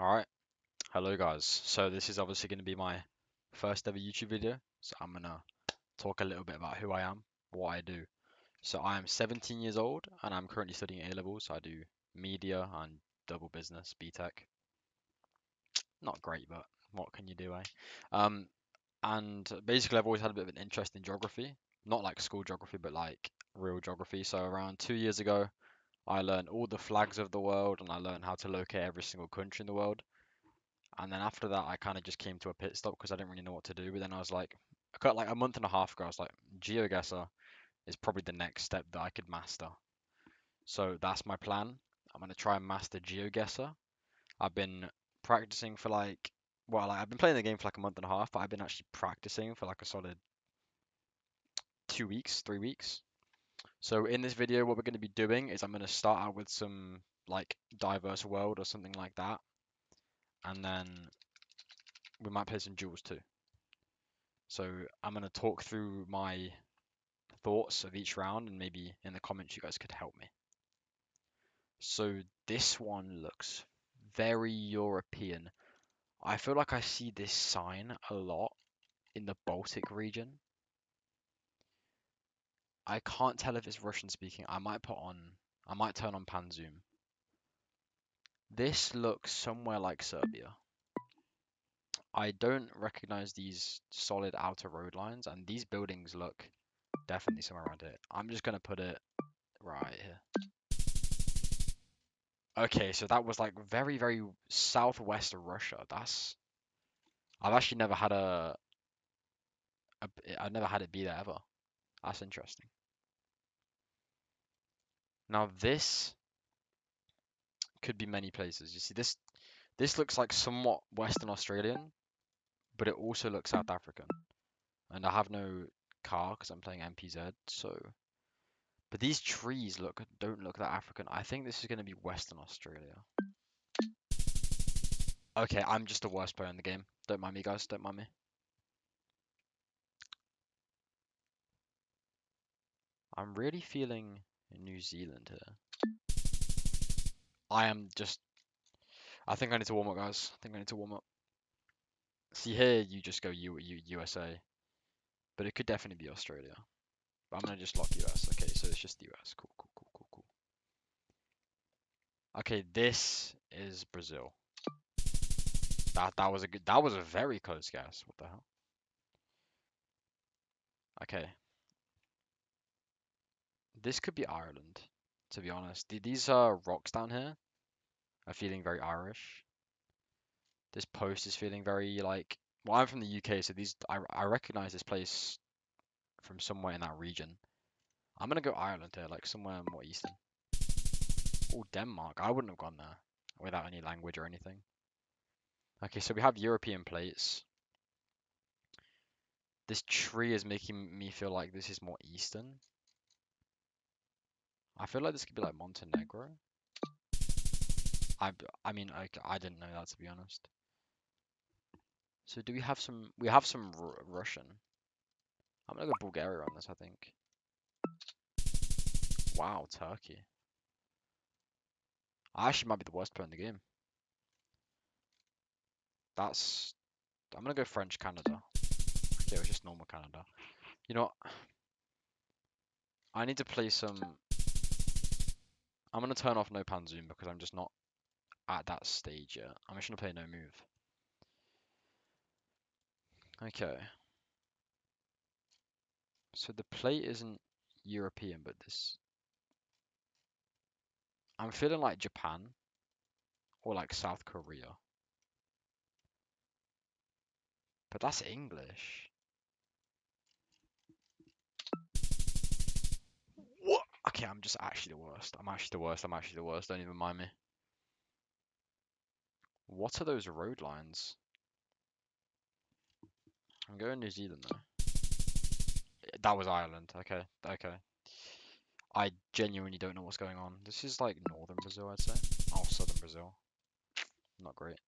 Alright, hello guys. So this is obviously going to be my first ever YouTube video. So I'm going to talk a little bit about who I am, what I do. So I am 17 years old and I'm currently studying A-levels. So I do media and double business, BTech. Not great, but what can you do, eh? Um, and basically I've always had a bit of an interest in geography. Not like school geography, but like real geography. So around 2 years ago, I learned all the flags of the world and I learned how to locate every single country in the world. And then after that, I kind of just came to a pit stop because I didn't really know what to do. But then I was like, I got like a month and a half ago, I was like, geoguessr is probably the next step that I could master. So that's my plan. I'm gonna try and master geoguessr. I've been practicing for I've been playing the game for like a month and a half, but I've been actually practicing for like a solid 2 weeks, 3 weeks. So in this video, what we're going to be doing is I'm going to start out with some like diverse world or something like that, and then we might play some duels too. So I'm going to talk through my thoughts of each round, and maybe in the comments you guys could help me. So this one looks very European. I feel like I see this sign a lot in the Baltic region. I can't tell if it's Russian speaking. I might turn on pan zoom. This looks somewhere like Serbia. I don't recognize these solid outer road lines, and these buildings look definitely somewhere around here. I'm just gonna put it right here. Okay, so that was like very, very southwest of Russia. I've actually never had I've never had it be there ever. That's interesting. Now this could be many places. You see this looks like somewhat Western Australian, but it also looks South African. And I have no car because I'm playing MPZ, so but these trees don't look that African. I think this is going to be Western Australia. Okay, I'm just the worst player in the game. Don't mind me, guys. Don't mind me. I'm really feeling New Zealand here. I am just. I think I need to warm up, guys. I think I need to warm up. See here, you just go USA, but it could definitely be Australia. But I'm gonna just lock US. Okay, so it's just US. Cool, cool, cool, cool, cool. Okay, this is Brazil. That was a very close guess. What the hell? Okay, this could be Ireland, to be honest. These rocks down here are feeling very Irish. This post is feeling very like. Well, I'm from the UK, so I recognize this place from somewhere in that region. I'm gonna go Ireland here, like somewhere more eastern. Oh, Denmark. I wouldn't have gone there without any language or anything. Okay, so we have European plates. This tree is making me feel like this is more eastern. I feel like this could be like Montenegro. I, I mean, I didn't know that to be honest. So do we have some? We have some Russian. I'm gonna go Bulgaria on this, I think. Wow, Turkey. I actually might be the worst player in the game. That's. I'm gonna go French Canada. Okay, it was just normal Canada. You know what? I need to play some. I'm gonna turn off no pan zoom because I'm just not at that stage yet. I'm just gonna play no move. Okay. So the plate isn't European, but this. I'm feeling like Japan or like South Korea, but that's English. What? Okay, I'm just actually the worst. I'm actually the worst. I'm actually the worst. Don't even mind me. What are those road lines? I'm going New Zealand though. That was Ireland. Okay, okay. I genuinely don't know what's going on. This is like northern Brazil, I'd say. Oh, southern Brazil. Not great.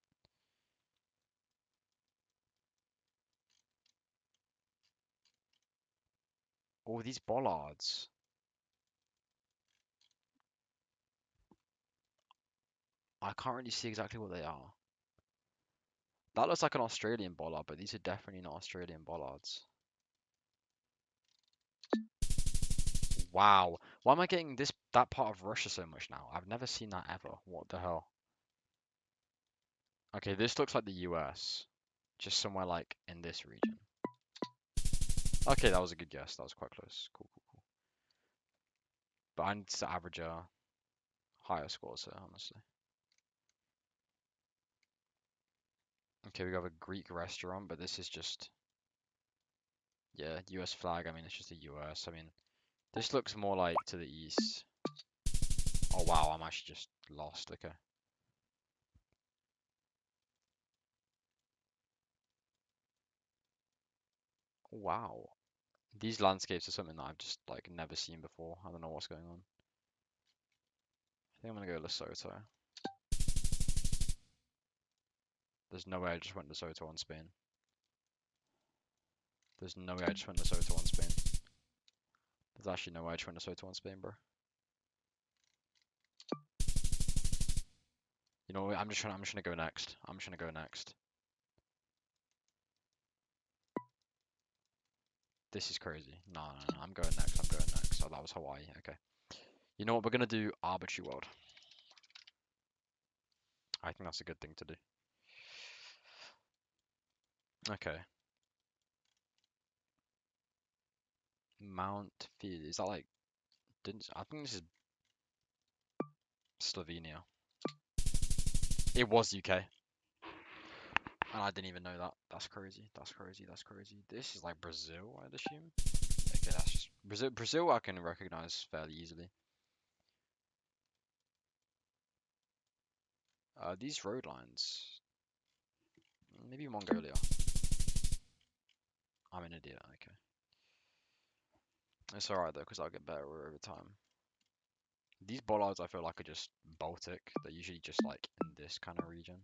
Oh, these bollards. I can't really see exactly what they are. That looks like an Australian bollard, but these are definitely not Australian bollards. Wow. Why am I getting that part of Russia so much now? I've never seen that ever. What the hell? Okay, this looks like the US. Just somewhere like in this region. Okay, that was a good guess. That was quite close. Cool, cool, cool. But I need to average a higher score, so honestly. Okay, we have a Greek restaurant, but this is just, yeah, US flag. I mean, it's just the US. I mean, this looks more like to the east. Oh, wow, I'm actually just lost. Okay. Wow. These landscapes are something that I've just, like, never seen before. I don't know what's going on. I think I'm gonna go Lesotho. There's no way I just went Lesotho on Spain. There's no way I just went Lesotho on Spain. There's actually no way I just went Lesotho on Spain, bro. You know what? I'm just gonna go next. I'm just gonna go next. This is crazy. No, no, no. I'm going next. I'm going next. Oh, that was Hawaii. Okay. You know what? We're gonna do arbitrary world. I think that's a good thing to do. Okay. Mount Field. Is that like? Didn't I think this is Slovenia? It was UK, and I didn't even know that. That's crazy. That's crazy. That's crazy. This is like Brazil, I'd assume. Okay, that's just Brazil. Brazil, I can recognize fairly easily. These road lines. Maybe Mongolia. I'm an idiot. Okay. It's alright though, because I'll get better over time. These bollards I feel like are just Baltic. They're usually just like in this kind of region.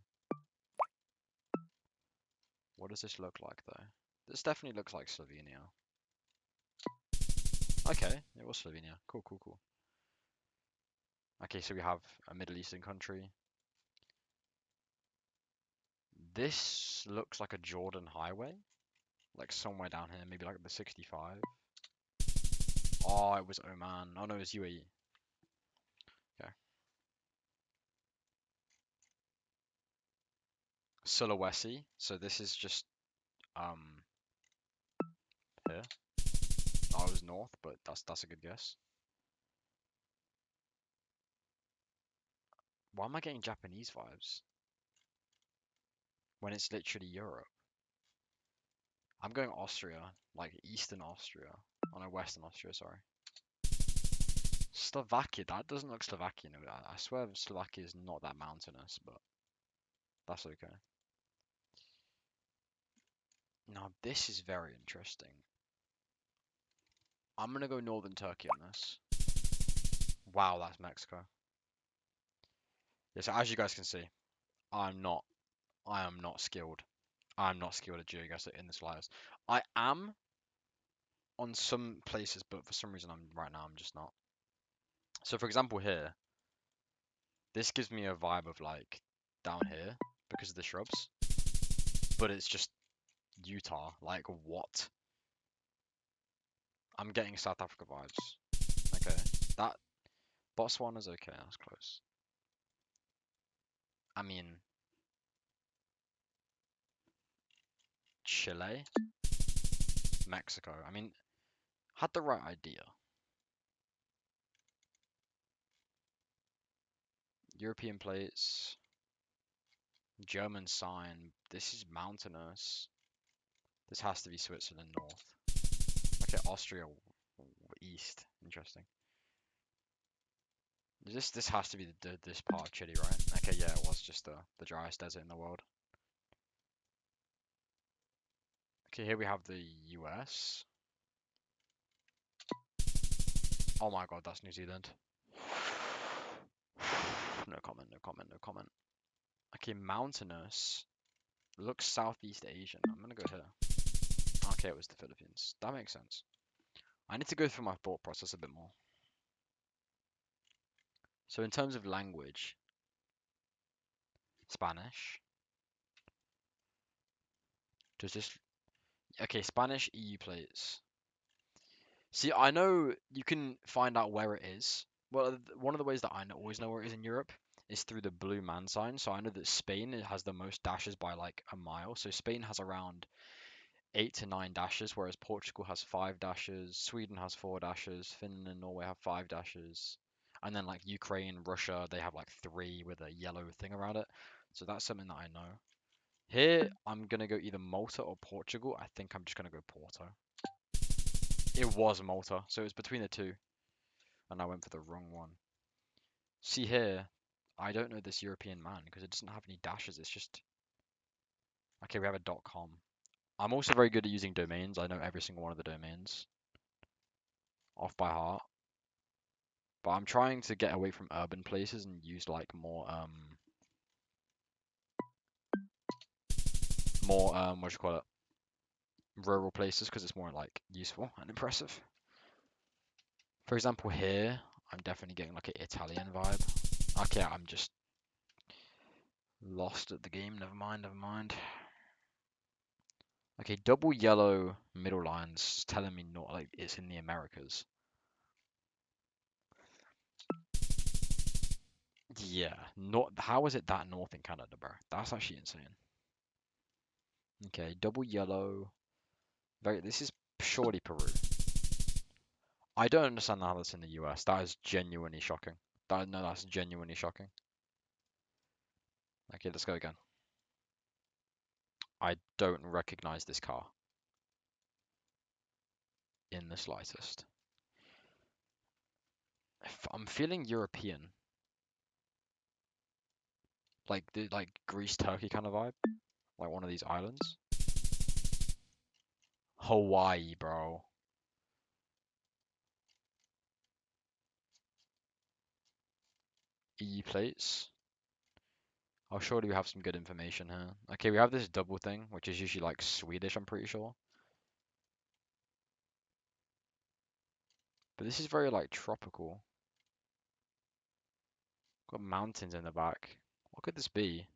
What does this look like though? This definitely looks like Slovenia. Okay, it was Slovenia. Cool, cool, cool. Okay, so we have a Middle Eastern country. This looks like a Jordan highway. Like somewhere down here, maybe like the 65. Oh, it was Oman. Oh no, it was UAE. Okay. Sulawesi. So this is just here. Oh, it was north, but that's a good guess. Why am I getting Japanese vibes when it's literally Europe? I'm going Austria, like Eastern Austria. Oh no, Western Austria, sorry. Slovakia, that doesn't look Slovakian. I swear Slovakia is not that mountainous, but that's okay. Now this is very interesting. I'm gonna go northern Turkey on this. Wow, that's Mexico. Yeah, so as you guys can see, I'm not, I am not skilled. I'm not skilled at geoguessr in the slightest. I am on some places, but for some reason I'm just not. So for example here, this gives me a vibe of like down here because of the shrubs, but it's just Utah. Like what? I'm getting South Africa vibes. Okay, that Botswana's okay. That's close. I mean, Chile, Mexico. I mean, had the right idea. European plates, German sign. This is mountainous. This has to be Switzerland north. Okay, Austria east. Interesting. This has to be this part of Chile, right? Okay, yeah, it was just the driest desert in the world. Okay, here we have the US. Oh my god, that's New Zealand. No comment, no comment, no comment. Okay, mountainous. Looks Southeast Asian. I'm gonna go here. Okay, it was the Philippines. That makes sense. I need to go through my thought process a bit more. So in terms of language, Spanish. Does this... Okay, Spanish EU plates. See, I know you can find out where it is. Well, one of the ways that I always know where it is in Europe is through the blue man sign. So I know that Spain has the most dashes by like a mile. So Spain has around 8 to 9 dashes, whereas Portugal has 5 dashes, Sweden has 4 dashes, Finland and Norway have 5 dashes, and then like Ukraine, Russia, they have like 3 with a yellow thing around it. So that's something that I know. Here, I'm gonna go either Malta or Portugal. I think I'm just gonna go Porto. It was Malta, so it was between the two, and I went for the wrong one. See here, I don't know this European man because it doesn't have any dashes. It's just okay. We have a .com. I'm also very good at using domains. I know every single one of the domains off by heart. But I'm trying to get away from urban places and use like more what do you call it? Rural places because it's more like useful and impressive. For example, here I'm definitely getting like an Italian vibe. Okay, I'm just lost at the game. Never mind, never mind. Okay, double yellow middle lines telling me not like it's in the Americas. Yeah, not how is it that north in Canada, bro? That's actually insane. Okay, double yellow. Very. This is surely Peru. I don't understand how that's in the US. That is genuinely shocking. No, that's genuinely shocking. Okay, let's go again. I don't recognize this car in the slightest. I'm feeling European, like the Greece, Turkey kind of vibe, like one of these islands. Hawaii, bro. EU plates. Oh, surely we have some good information here. Okay, we have this double thing, which is usually like Swedish, I'm pretty sure. But this is very like tropical. Got mountains in the back. What could this be?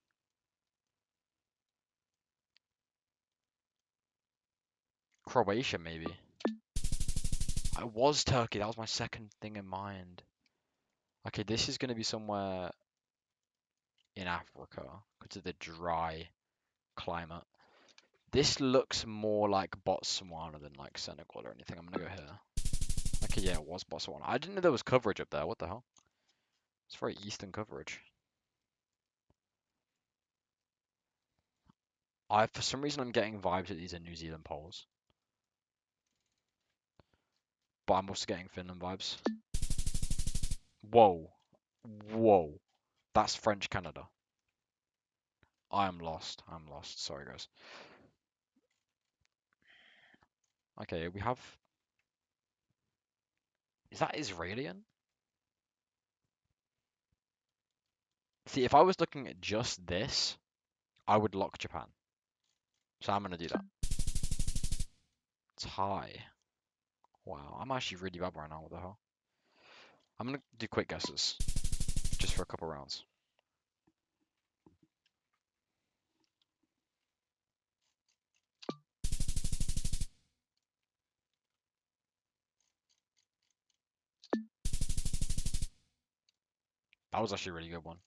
Croatia, maybe. I was Turkey. That was my second thing in mind. Okay, this is going to be somewhere in Africa because of the dry climate. This looks more like Botswana than like Senegal or anything. I'm gonna go here. Okay, yeah, it was Botswana. I didn't know there was coverage up there. What the hell? It's very eastern coverage. For some reason, I'm getting vibes that these are New Zealand poles, but I'm also getting Finland vibes. Whoa, whoa, that's French Canada. I am lost. I'm lost. Sorry, guys. Okay, we have. Is that Israelian? See, if I was looking at just this, I would lock Japan. So I'm gonna do that. Thai. Wow, I'm actually really bad right now. What the hell? I'm gonna do quick guesses, just for a couple rounds. That was actually a really good one.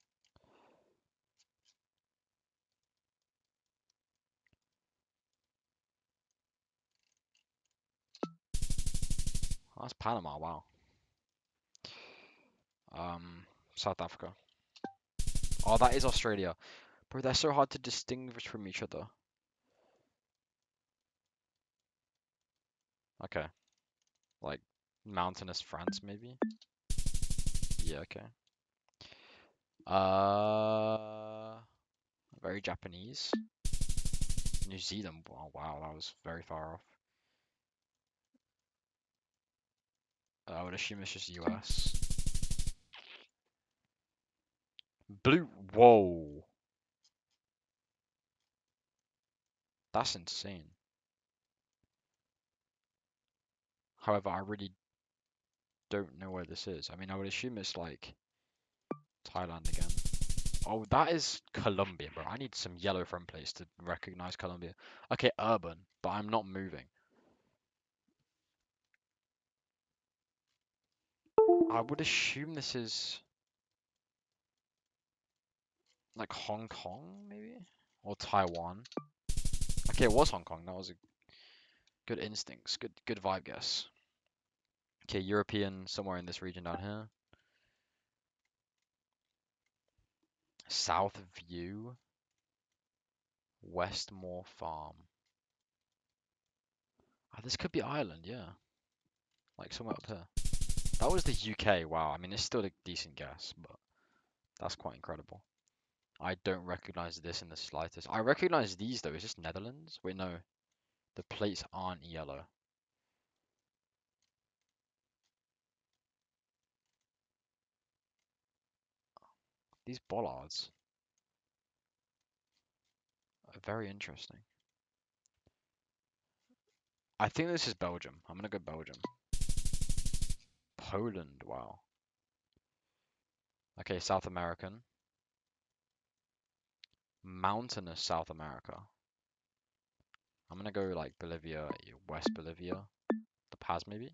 Oh, that's Panama. Wow. South Africa. Oh, that is Australia. Bro, they're so hard to distinguish from each other. Okay, like mountainous France, maybe. Yeah. Okay. Uh, very Japanese. New Zealand. Oh, wow, that was very far off. I would assume it's just US. Blue. Whoa. That's insane. However, I really don't know where this is. I mean, I would assume it's like Thailand again. Oh, that is Colombia, bro. I need some yellow front plates to recognize Colombia. Okay, urban, but I'm not moving. I would assume this is like Hong Kong, maybe? Or Taiwan. Okay, it was Hong Kong. That was a good instincts. Good vibe guess. Okay, European, somewhere in this region down here. South View. Westmore Farm. Oh, this could be Ireland, yeah. Like somewhere up here. That was the UK. Wow, I mean, it's still a decent guess, but that's quite incredible. I don't recognize this in the slightest. I recognize these though. Is this Netherlands? Wait, no. The plates aren't yellow. These bollards are very interesting. I think this is Belgium. I'm gonna go Belgium. Poland, wow. Okay, South American. Mountainous South America. I'm gonna go like Bolivia, West Bolivia. The Paz maybe?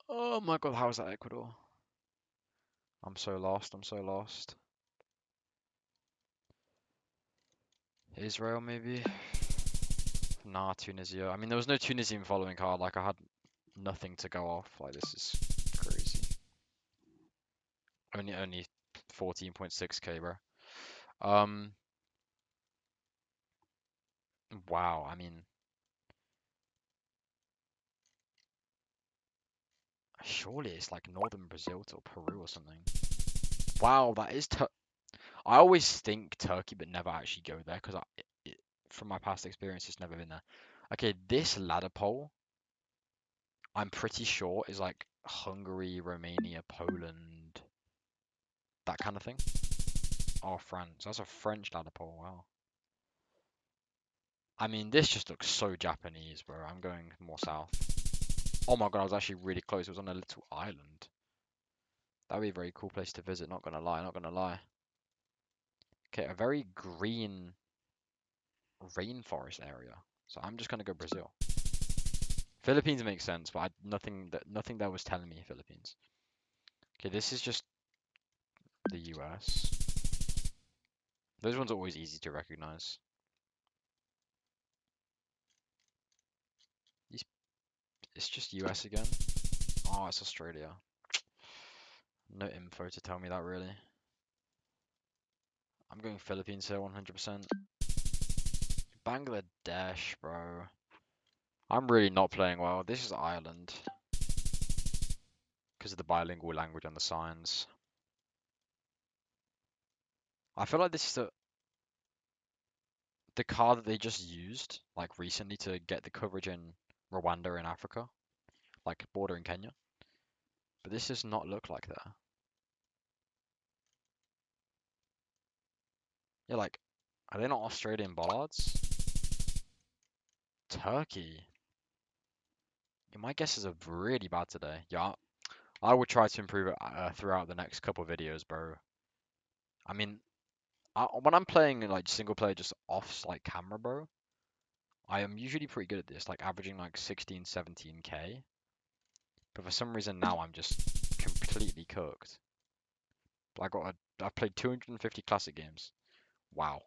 Oh my god, how is that Ecuador? I'm so lost, I'm so lost. Israel maybe? Nah, Tunisia. I mean, there was no Tunisian following card. Like, I had nothing to go off. Like, this is crazy. Only 14.6k, bro. Um, wow. I mean, surely it's like northern Brazil to Peru or something. Wow, that is I always think Turkey, but never actually go there because from my past experience, it's never been there. Okay, this ladder pole, I'm pretty sure is like Hungary, Romania, Poland, that kind of thing. Oh, France. That's a French ladder pole. Wow. I mean, this just looks so Japanese, bro. I'm going more south. Oh my god, I was actually really close. It was on a little island. That'd be a very cool place to visit, not gonna lie, not gonna lie. Okay, a very green rainforest area. So I'm just gonna go Brazil. Philippines makes sense, but nothing there was telling me Philippines. Okay, this is just the US. Those ones are always easy to recognize. These, it's just US again. Oh, it's Australia. No info to tell me that really. I'm going Philippines here 100%. Bangladesh, bro. I'm really not playing well. This is Ireland. Because of the bilingual language and the signs. I feel like this is the card that they just used, like recently, to get the coverage in Rwanda in Africa. Like bordering Kenya. But this does not look like that. Yeah, like, are they not Australian bollards? Turkey. Yeah, my guesses are really bad today. Yeah, I will try to improve it throughout the next couple videos, bro. I mean, when I'm playing like single player just off like camera, bro, I am usually pretty good at this, like averaging like 16, 17k. But for some reason now I'm just completely cooked. I've played 250 classic games. Wow.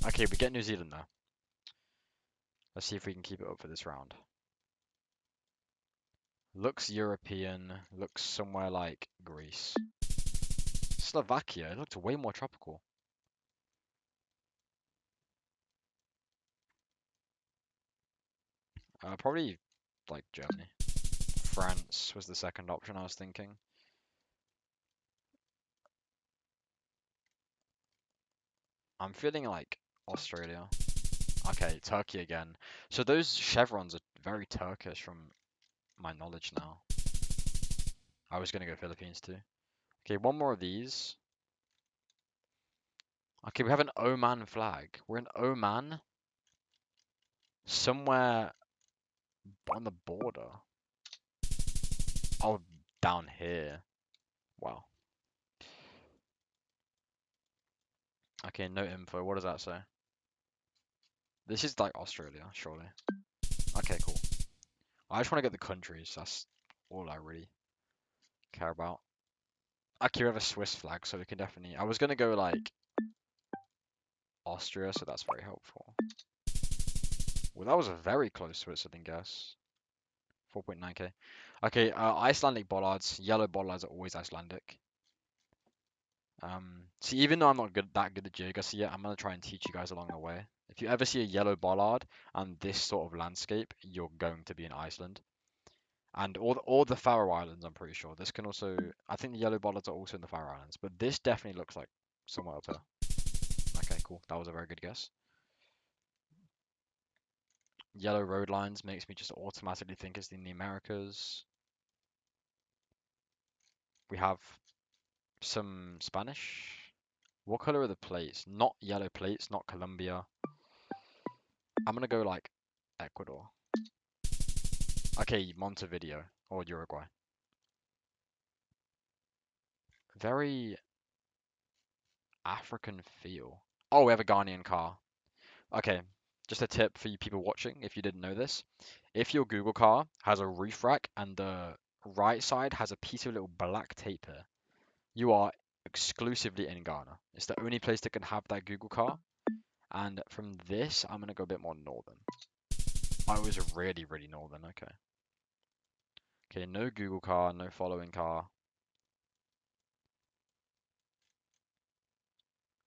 Okay, we get New Zealand now. Let's see if we can keep it up for this round. Looks European, looks somewhere like Greece. Slovakia, it looked way more tropical. Probably like Germany. France was the second option I was thinking. I'm feeling like Australia. Okay, Turkey again. So those chevrons are very Turkish from my knowledge now. I was gonna go Philippines too. Okay, one more of these. Okay, we have an Oman flag. We're in Oman, somewhere on the border. Oh, down here. Wow. Okay, no info. What does that say? This is like Australia, surely. Okay, cool. I just want to get the countries. That's all I really care about. Okay, we have a Swiss flag, so we can definitely. I was gonna go like Austria, so that's very helpful. Well, that was a very close Switzerland guess. 4.9k. Okay, Icelandic bollards. Yellow bollards are always Icelandic. See, even though I'm not that good at geoguessr yet, I'm gonna try and teach you guys along the way. If you ever see a yellow bollard and this sort of landscape, you're going to be in Iceland. And all the Faroe Islands, I'm pretty sure. This can also, I think the yellow bollards are also in the Faroe Islands, but this definitely looks like somewhere up here. Okay, cool. That was a very good guess. Yellow road lines makes me just automatically think it's in the Americas. We have some Spanish. What color are the plates? Not yellow plates, not Colombia. I'm gonna go like Ecuador. Okay, Montevideo or Uruguay. Very African feel. Oh, we have a Ghanaian car. Okay, just a tip for you people watching, if you didn't know this. If your Google car has a roof rack and the right side has a piece of little black tape here, you are exclusively in Ghana. It's the only place that can have that Google car. And from this, I'm gonna go a bit more northern. I was really, really northern. Okay. Okay, no Google car, no following car.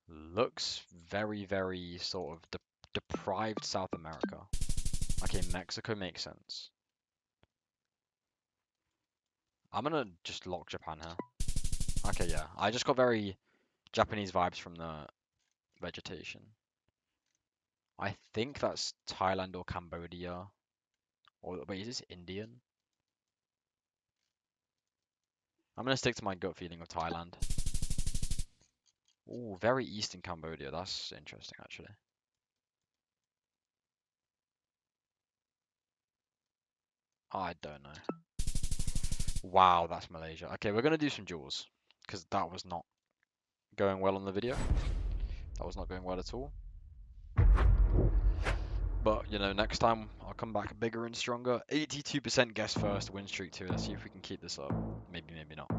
Looks very, very sort of deprived South America. Okay, Mexico makes sense. I'm gonna just lock Japan here. Okay, yeah. I just got very Japanese vibes from the vegetation. I think that's Thailand or Cambodia. Or wait, is this Indian? I'm gonna stick to my gut feeling of Thailand. Ooh, very eastern Cambodia. That's interesting, actually. I don't know. Wow, that's Malaysia. Okay, we're gonna do some jewels because that was not going well on the video. That was not going well at all. But, you know, next time I'll come back bigger and stronger. 82% guess first, win streak 2. Let's see if we can keep this up. Maybe, maybe not.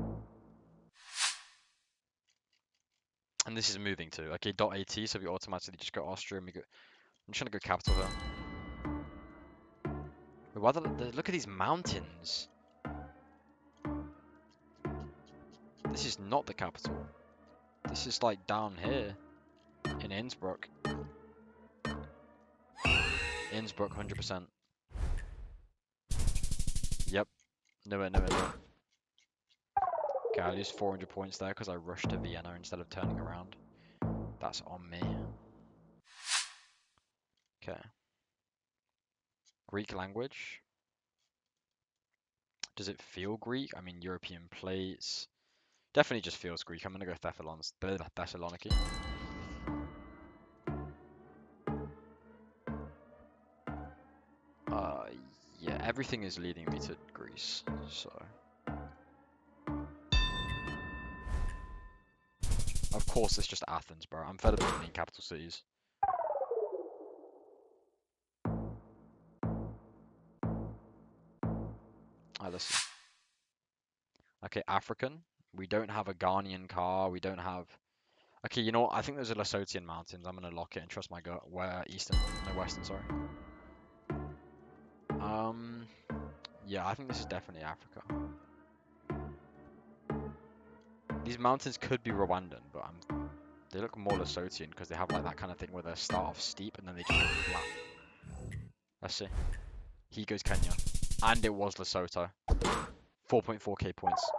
And this is moving too. Okay, .at, so we automatically just go Austria and we go... I'm just gonna go capital here. Wait, why look at these mountains. This is not the capital. This is like down here in Innsbruck. Innsbruck, 100%. Yep. Nowhere, nowhere, nowhere. Okay, I lose 400 points there because I rushed to Vienna instead of turning around. That's on me. Okay. Greek language. Does it feel Greek? I mean, European plates. Definitely just feels Greek. I'm gonna go Thessaloniki. Uh, yeah, everything is leading me to Greece, so. Of course, it's just Athens, bro. I'm fed up with being capital cities. Alright, let's see. Okay, African. We don't have a Ghanaian car. We don't have... Okay, you know what? I think there's a Lesotian mountains. I'm gonna lock it and trust my gut. Where eastern? No, western, sorry. Um, yeah, I think this is definitely Africa. These mountains could be Rwandan, but they look more Lesotian because they have like that kind of thing where they start off steep and then they just go flat. Let's see. He goes Kenya. And it was Lesotho. 4.4k points.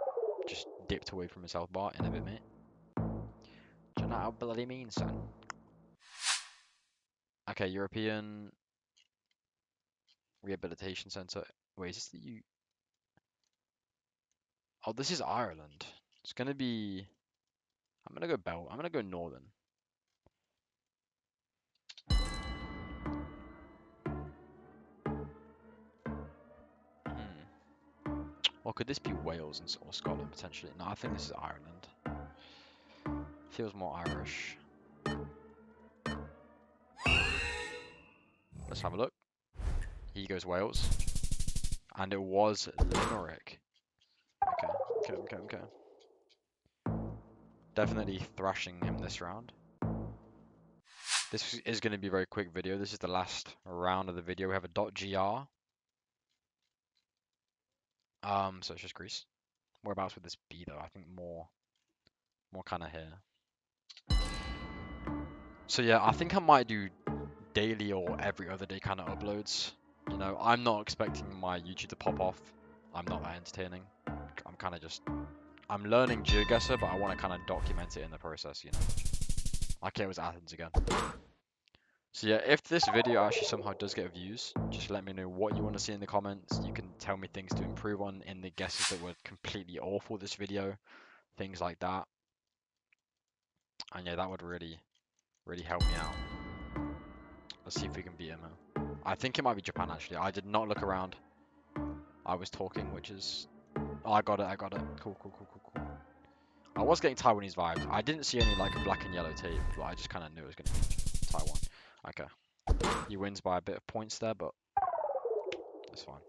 Just dipped away from his health bar in a bit, mate. Do you know how bloody mean, son? Okay, European Rehabilitation Centre. Wait, is this the U? Oh, this is Ireland. It's gonna be... I'm gonna go Northern. Hmm. Or could this be Wales and or Scotland potentially? No, I think this is Ireland. Feels more Irish. Let's have a look. Here goes Wales. And it was Limerick. Okay. Definitely thrashing him this round. This is going to be a very quick video. This is the last round of the video. We have a .gr. So it's just Greece. Whereabouts would this be though? I think more kind of here. So yeah, I think I might do daily or every other day kind of uploads. You know, I'm not expecting my YouTube to pop off. I'm not that entertaining. I'm kind of just, I'm learning geoguessr, but I want to kind of document it in the process, you know. Okay, it was Athens again. So yeah, if this video actually somehow does get views, just let me know what you want to see in the comments. You can tell me things to improve on in the guesses that were completely awful this video, things like that. And yeah, that would really help me out. Let's see if we can beat him. I think it might be Japan actually. I did not look around. I was talking, which is... Oh, I got it. Cool. I was getting Taiwanese vibes. I didn't see any like black and yellow tape, but I just kind of knew it was going to be Taiwan. Okay. He wins by a bit of points there, but that's fine.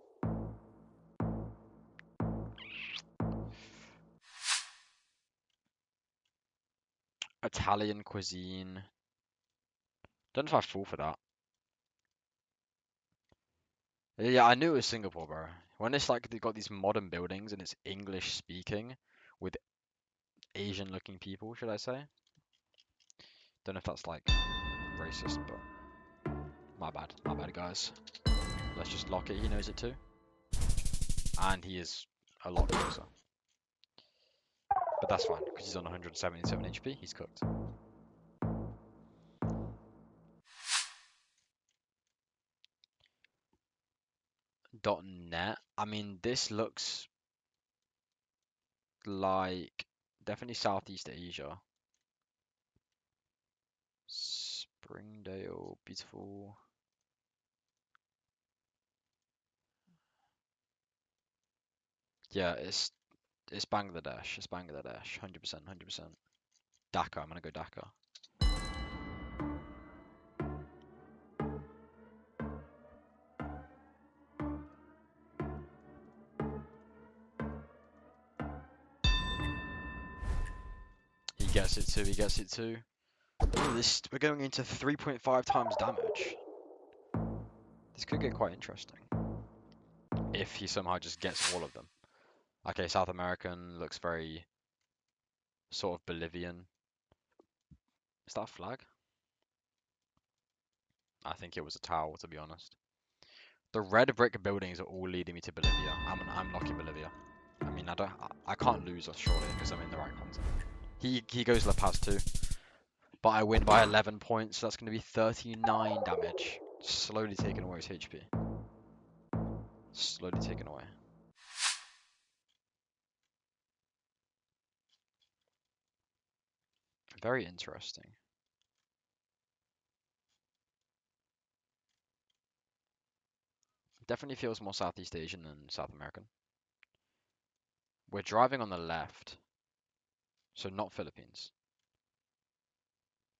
Italian cuisine. Don't know if I fall for that. Yeah, I knew it was Singapore, bro. When it's like they've got these modern buildings and it's English speaking with Asian looking people, should I say? Don't know if that's like racist, but my bad guys. Let's just lock it. He knows it too. And he is a lot closer. But that's fine, because he's on 177 HP, he's cooked. .net, I mean, this looks like definitely Southeast Asia. Springdale, beautiful. Yeah, it's Bangladesh. It's Bangladesh, 100%, 100%. Dhaka, I'm gonna go Dhaka. He gets it too. Ooh, we're going into 3.5 times damage. This could get quite interesting. If he somehow just gets all of them. Okay, South American looks very sort of Bolivian. Is that a flag? I think it was a towel, to be honest. The red brick buildings are all leading me to Bolivia. I'm lucky Bolivia. I mean, I can't lose surely because I'm in the right continent. He goes La Paz too, but I win by 11 points. So that's going to be 39 damage. Slowly taking away his HP. Slowly taken away. Very interesting. Definitely feels more Southeast Asian than South American. We're driving on the left, so not Philippines.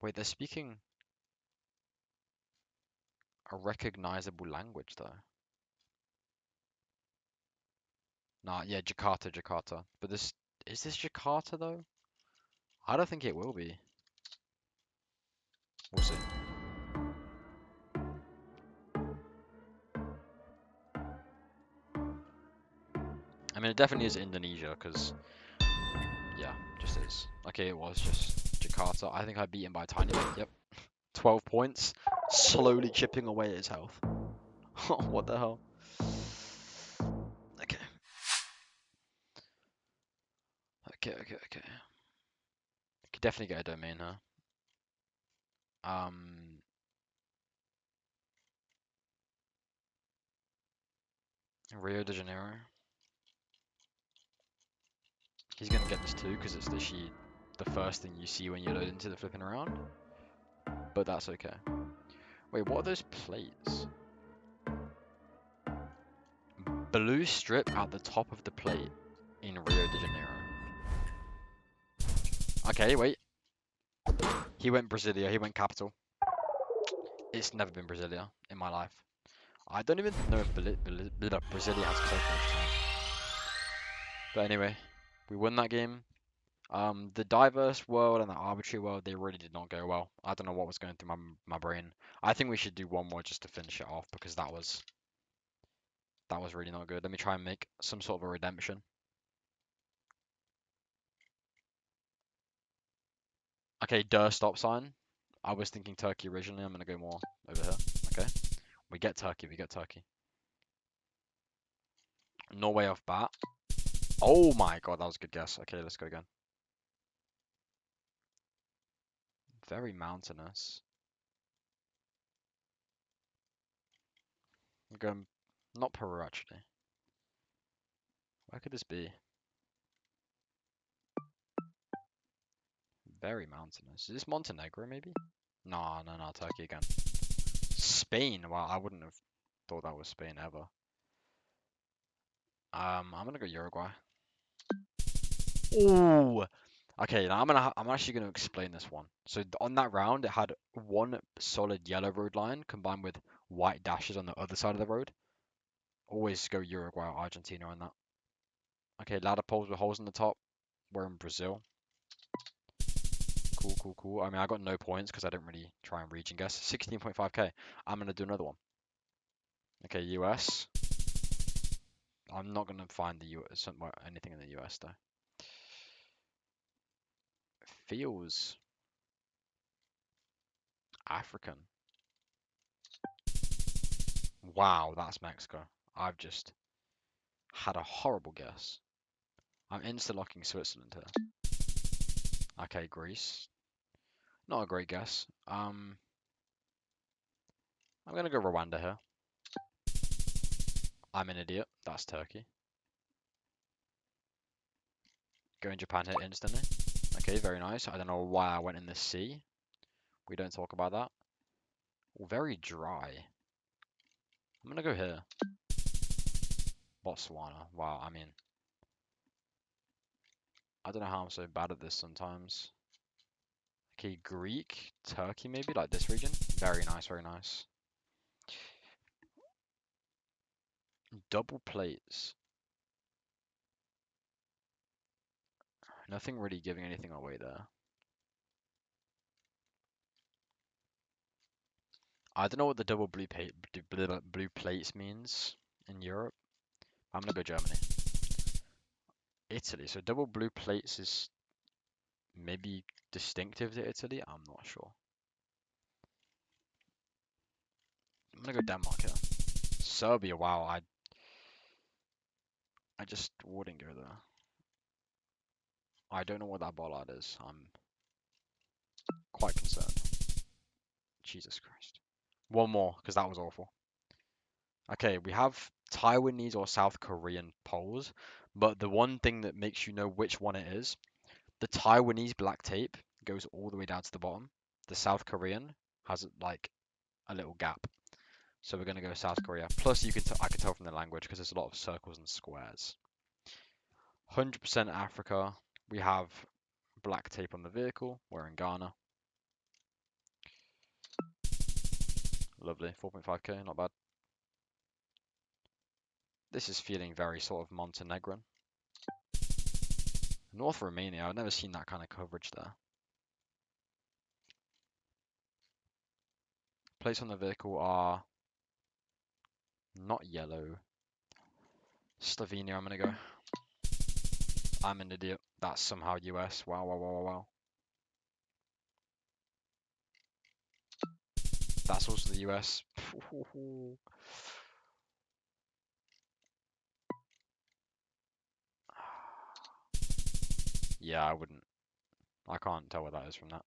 Wait, they're speaking a recognizable language though. Nah, yeah, Jakarta. But is this Jakarta though? I don't think it will be. We'll see. I mean, it definitely is Indonesia, because, yeah, just is. Okay, it was just Jakarta. I think I beat him by a tiny bit. Yep. 12 points. Slowly chipping away at his health. What the hell? Okay. Okay. Could definitely get a domain, huh? Rio de Janeiro. He's gonna get this too, because it's literally the first thing you see when you load into the flipping around. But that's okay. Wait, what are those plates? Blue strip at the top of the plate in Rio de Janeiro. Okay, wait. He went Brasilia. He went capital. It's never been Brasilia in my life. I don't even know if Brasilia has coconut time. But anyway, we won that game. The diverse world and the arbitrary world, they really did not go well. I don't know what was going through my brain. I think we should do one more just to finish it off because that was really not good. Let me try and make some sort of a redemption. Okay, stop sign. I was thinking Turkey originally. I'm gonna go more over here. Okay, we get Turkey. We get Turkey. Norway off bat. Oh my god, that was a good guess. Okay, let's go again. Very mountainous. I'm going, not Peru actually. Where could this be? Very mountainous. Is this Montenegro maybe? No, no, no, Turkey again. Spain. Wow, I wouldn't have thought that was Spain ever. I'm gonna go Uruguay. Ooh. Okay, now I'm actually gonna explain this one. So on that round, it had one solid yellow road line combined with white dashes on the other side of the road. Always go Uruguay or Argentina on that. Okay, ladder poles with holes in the top. We're in Brazil. Cool, cool, cool. I mean, I got no points because I didn't really try and region guess. 16.5k. I'm gonna do another one. Okay, US. I'm not gonna find the US anything in the US though. Feels African. Wow, that's Mexico. I've just had a horrible guess. I'm insta-locking Switzerland here. Okay, Greece. Not a great guess. I'm gonna go Rwanda here. I'm an idiot. That's Turkey. Going Japan here instantly. Okay, very nice. I don't know why I went in the sea. We don't talk about that. Very dry. I'm gonna go here. Botswana. Wow, I mean, I don't know how I'm so bad at this sometimes. Okay, Greek, Turkey maybe, like this region. Very nice, very nice. Double plates. Nothing really giving anything away there. I don't know what the blue plates means in Europe. I'm gonna go Germany. Italy. So double blue plates is maybe distinctive to Italy. I'm not sure. I'm gonna go Denmark here. Serbia. Wow, I just wouldn't go there. I don't know what that bollard is. I'm quite concerned. Jesus Christ. One more, because that was awful. Okay, we have Taiwanese or South Korean poles, but the one thing that makes you know which one it is, the Taiwanese black tape goes all the way down to the bottom. The South Korean has like a little gap. So we're going to go South Korea. Plus, I can tell from the language because there's a lot of circles and squares. 100% Africa. We have black tape on the vehicle. We're in Ghana. Lovely. 4.5k, not bad. This is feeling very sort of Montenegrin. North Romania. I've never seen that kind of coverage there. Plates on the vehicle are not yellow. Slovenia, I'm going to go. I'm an idiot. That's somehow US. Wow, wow, wow, wow, wow. That's also the US. Yeah, I wouldn't. I can't tell what that is from that.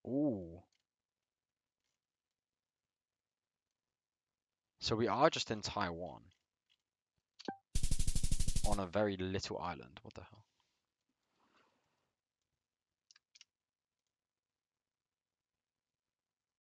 Ooh. So we are just in Taiwan. On a very little island. What the hell?